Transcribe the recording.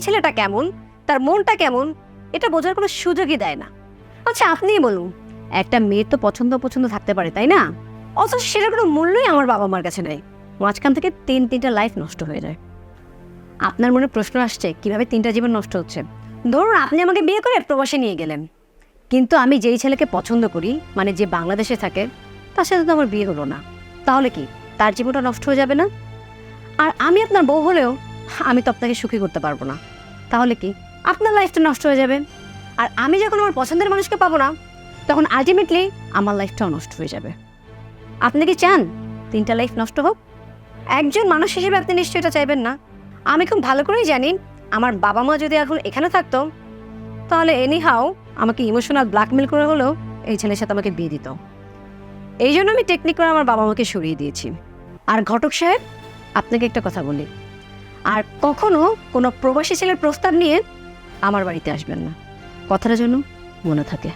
ছেলেটা কেমন, তার মনটা কেমন, এটা বোঝার কোনো সুযোগই দেয় না। আচ্ছা আপনিই বলুন, একটা মেয়ের তো পছন্দ পছন্দ থাকতে পারে, তাই না? অথচ সেটার কোনো মূল্যই আমার বাবা মার কাছে নেই। মাঝখান থেকে তিনটা লাইফ নষ্ট হয়ে যায়। আপনার মনে প্রশ্ন আসছে কিভাবে 3টা জীবন নষ্ট হচ্ছে। ধরুন আপনি আমাকে বিয়ে করে প্রবাসে নিয়ে গেলেন, কিন্তু আমি যেই ছেলেকে পছন্দ করি, মানে যে বাংলাদেশে থাকে, তার সাথে তো আমার বিয়ে হলো না। তাহলে কি তার জীবনটা নষ্ট হয়ে যাবে না? আর আমি আপনার বউ হলেও আমি তো আপনাকে সুখী করতে পারবো না। তাহলে কি আপনার লাইফটা নষ্ট হয়ে যাবে। আর আমি যখন আমার পছন্দের মানুষকে পাবো না, তখন আলটিমেটলি আমার লাইফটাও নষ্ট হয়ে যাবে। আপনি কি চান 3টা লাইফ নষ্ট হোক? একজন মানুষ হিসেবে আপনি নিশ্চয়ই এটা চাইবেন না। আমি খুব ভালো করেই জানি, আমার বাবা মা যদি এখন এখানে থাকতো, তাহলে এনিহাও আমাকে ইমোশনাল ব্ল্যাকমেল করে হলেও এই ছেলের সাথে আমাকে বিয়ে দিত। এই জন্য আমি টেকনিক করে আমার বাবা মাকে সরিয়ে দিয়েছি। আর ঘটক সাহেব, আপনাকে একটা কথা বলি, আর কখনো কোনো প্রবাসী ছেলের প্রস্তাব নিয়ে আমার বাড়িতে আসবেন না। কথাটা যেন মনে থাকে।